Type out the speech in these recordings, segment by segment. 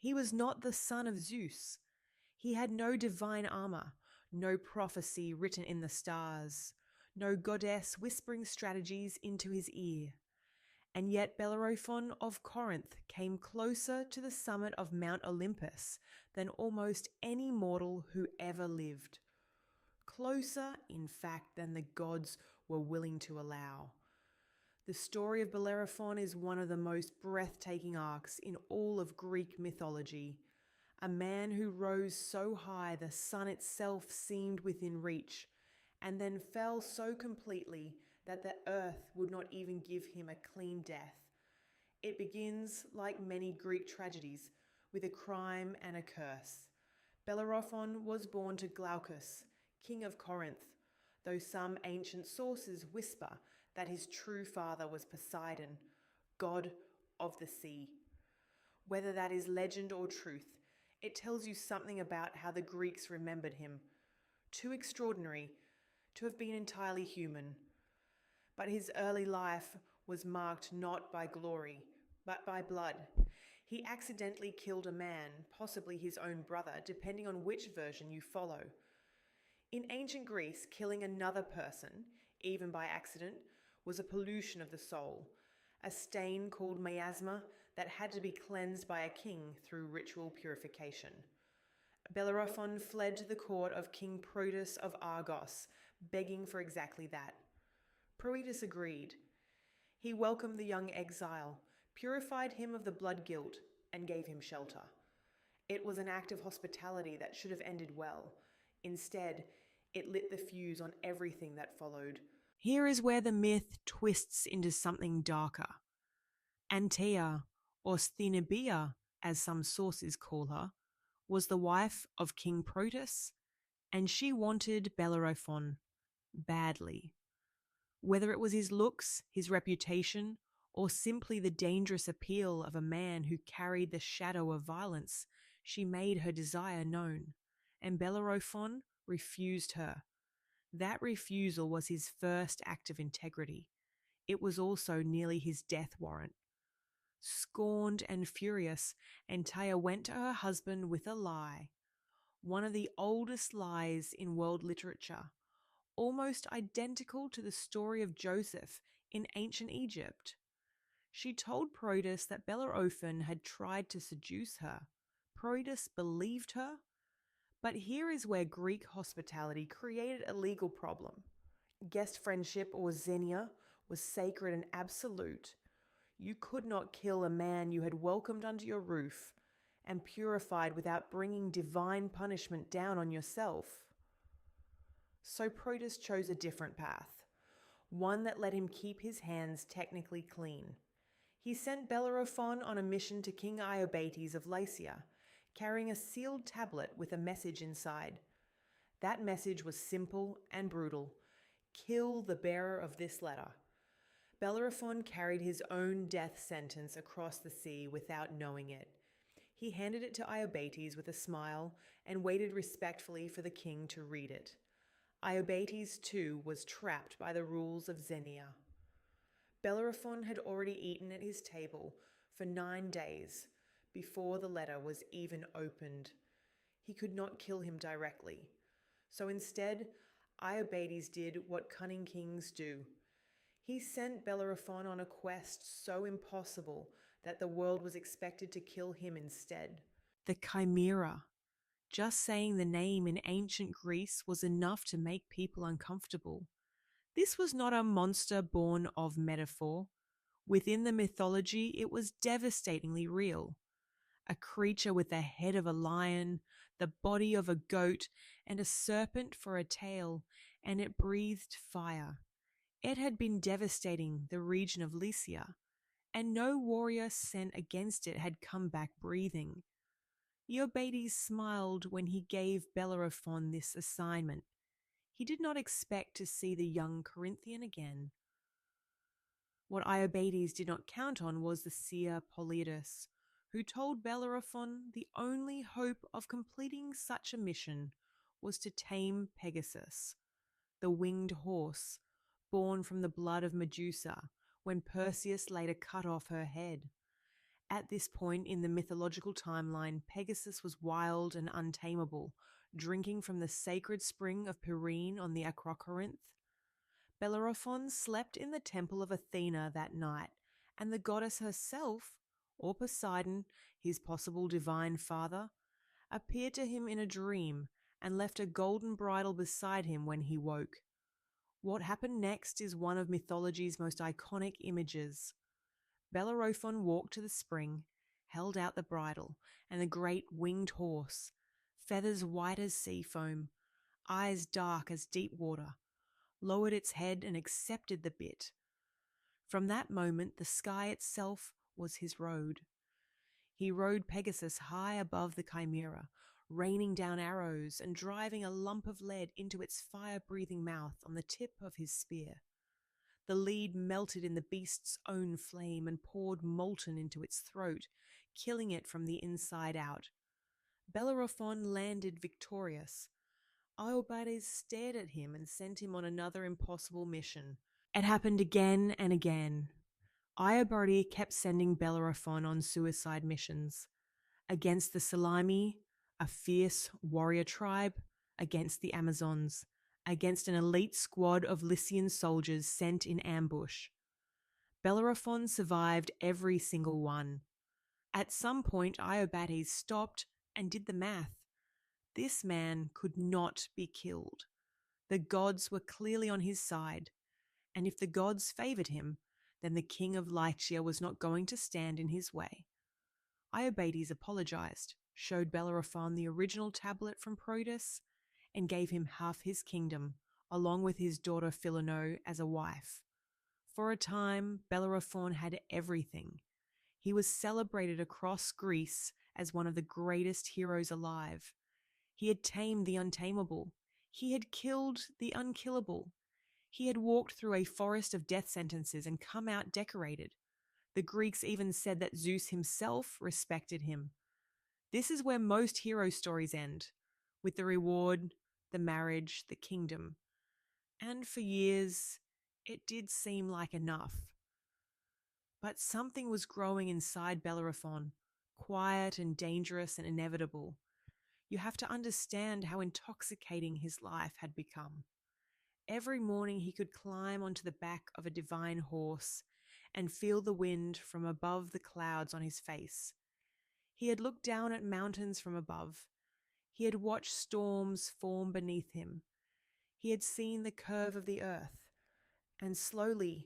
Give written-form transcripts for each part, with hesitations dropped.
He was not the son of Zeus. He had no divine armor, no prophecy written in the stars, no goddess whispering strategies into his ear. And yet Bellerophon of Corinth came closer to the summit of Mount Olympus than almost any mortal who ever lived. Closer, in fact, than the gods were willing to allow. The story of Bellerophon is one of the most breathtaking arcs in all of Greek mythology. A man who rose so high the sun itself seemed within reach, and then fell so completely that the earth would not even give him a clean death. It begins, like many Greek tragedies, with a crime and a curse. Bellerophon was born to Glaucus, king of Corinth, though some ancient sources whisper that his true father was Poseidon, god of the sea. Whether that is legend or truth, it tells you something about how the Greeks remembered him. Too extraordinary to have been entirely human. But his early life was marked not by glory, but by blood. He accidentally killed a man, possibly his own brother, depending on which version you follow. In ancient Greece, killing another person, even by accident, was a pollution of the soul, a stain called miasma that had to be cleansed by a king through ritual purification. Bellerophon fled to the court of King Proetus of Argos, begging for exactly that. Proetus agreed. He welcomed the young exile, purified him of the blood guilt, and gave him shelter. It was an act of hospitality that should have ended well. Instead, it lit the fuse on everything that followed. Here is where the myth twists into something darker. Antea, or Sthenebia, as some sources call her, was the wife of King Proetus, and she wanted Bellerophon badly. Whether it was his looks, his reputation, or simply the dangerous appeal of a man who carried the shadow of violence, she made her desire known, and Bellerophon refused her. That refusal was his first act of integrity. It was also nearly his death warrant. Scorned and furious, Antea went to her husband with a lie, one of the oldest lies in world literature, almost identical to the story of Joseph in ancient Egypt. She told Proetus that Bellerophon had tried to seduce her. Proetus believed her, but here is where Greek hospitality created a legal problem. Guest friendship, or xenia, was sacred and absolute. You could not kill a man you had welcomed under your roof and purified without bringing divine punishment down on yourself. So Proetus chose a different path, one that let him keep his hands technically clean. He sent Bellerophon on a mission to King Iobates of Lycia, carrying a sealed tablet with a message inside. That message was simple and brutal. Kill the bearer of this letter. Bellerophon carried his own death sentence across the sea without knowing it. He handed it to Iobates with a smile and waited respectfully for the king to read it. Iobates, too, was trapped by the rules of xenia. Bellerophon had already eaten at his table for 9 days before the letter was even opened. He could not kill him directly. So instead, Iobates did what cunning kings do. He sent Bellerophon on a quest so impossible that the world was expected to kill him instead. The Chimera. Just saying the name in ancient Greece was enough to make people uncomfortable. This was not a monster born of metaphor. Within the mythology, it was devastatingly real. A creature with the head of a lion, the body of a goat, and a serpent for a tail, and it breathed fire. It had been devastating the region of Lycia, and no warrior sent against it had come back breathing. Iobates smiled when he gave Bellerophon this assignment. He did not expect to see the young Corinthian again. What Iobates did not count on was the seer Polyidus, who told Bellerophon the only hope of completing such a mission was to tame Pegasus, the winged horse born from the blood of Medusa when Perseus later cut off her head. At this point in the mythological timeline, Pegasus was wild and untamable, drinking from the sacred spring of Pyrene on the Acrocorinth. Bellerophon slept in the temple of Athena that night, and the goddess herself, or Poseidon, his possible divine father, appeared to him in a dream and left a golden bridle beside him when he woke. What happened next is one of mythology's most iconic images. Bellerophon walked to the spring, held out the bridle, and the great winged horse, feathers white as sea foam, eyes dark as deep water, lowered its head and accepted the bit. From that moment, the sky itself was his road. He rode Pegasus high above the Chimera, raining down arrows and driving a lump of lead into its fire-breathing mouth on the tip of his spear. The lead melted in the beast's own flame and poured molten into its throat, killing it from the inside out. Bellerophon landed victorious. Iobates stared at him and sent him on another impossible mission. It happened again and again. Iobates kept sending Bellerophon on suicide missions. Against the Salimi, a fierce warrior tribe, against the Amazons, against an elite squad of Lycian soldiers sent in ambush. Bellerophon survived every single one. At some point, Iobates stopped and did the math. This man could not be killed. The gods were clearly on his side, and if the gods favored him, then the king of Lycia was not going to stand in his way. Iobates apologized, showed Bellerophon the original tablet from Protus, and gave him half his kingdom, along with his daughter Philono as a wife. For a time, Bellerophon had everything. He was celebrated across Greece as one of the greatest heroes alive. He had tamed the untamable. He had killed the unkillable. He had walked through a forest of death sentences and come out decorated. The Greeks even said that Zeus himself respected him. This is where most hero stories end, with the reward, the marriage, the kingdom. And for years, it did seem like enough. But something was growing inside Bellerophon, quiet and dangerous and inevitable. You have to understand how intoxicating his life had become. Every morning he could climb onto the back of a divine horse and feel the wind from above the clouds on his face. He had looked down at mountains from above. He had watched storms form beneath him. He had seen the curve of the earth. And slowly,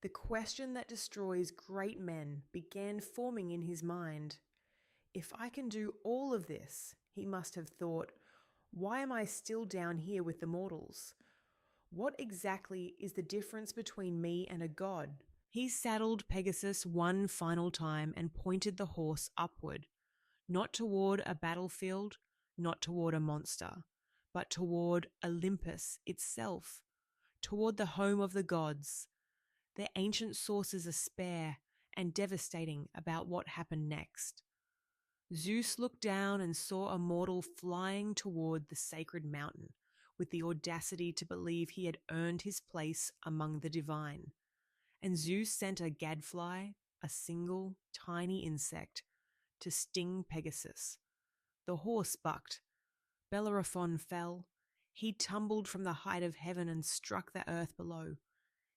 the question that destroys great men began forming in his mind. If I can do all of this, he must have thought, why am I still down here with the mortals? What exactly is the difference between me and a god? He saddled Pegasus one final time and pointed the horse upward, not toward a battlefield, not toward a monster, but toward Olympus itself, toward the home of the gods. Their ancient sources are spare and devastating about what happened next. Zeus looked down and saw a mortal flying toward the sacred mountain, with the audacity to believe he had earned his place among the divine. And Zeus sent a gadfly, a single, tiny insect, to sting Pegasus. The horse bucked. Bellerophon fell. He tumbled from the height of heaven and struck the earth below.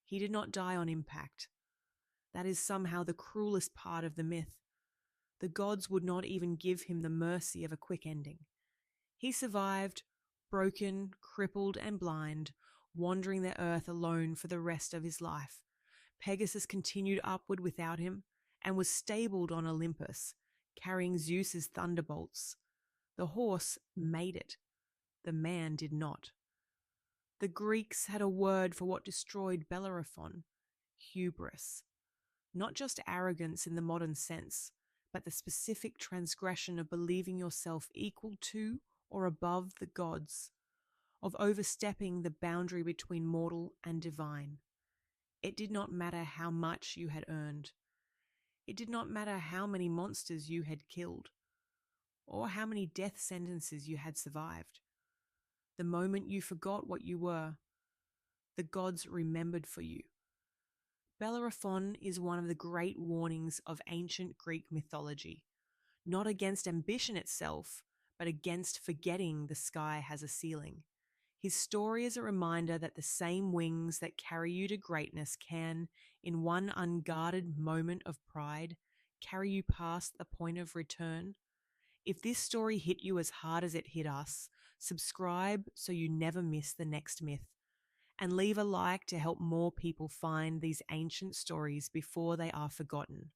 He did not die on impact. That is somehow the cruelest part of the myth. The gods would not even give him the mercy of a quick ending. He survived, broken, crippled, and blind, wandering the earth alone for the rest of his life. Pegasus continued upward without him and was stabled on Olympus, carrying Zeus's thunderbolts. The horse made it. The man did not. The Greeks had a word for what destroyed Bellerophon: hubris. Not just arrogance in the modern sense, but the specific transgression of believing yourself equal to or above the gods, of overstepping the boundary between mortal and divine. It did not matter how much you had earned. It did not matter how many monsters you had killed, or how many death sentences you had survived. The moment you forgot what you were, the gods remembered for you. Bellerophon is one of the great warnings of ancient Greek mythology, not against ambition itself, but against forgetting the sky has a ceiling. His story is a reminder that the same wings that carry you to greatness can, in one unguarded moment of pride, carry you past the point of return. If this story hit you as hard as it hit us, subscribe so you never miss the next myth, and leave a like to help more people find these ancient stories before they are forgotten.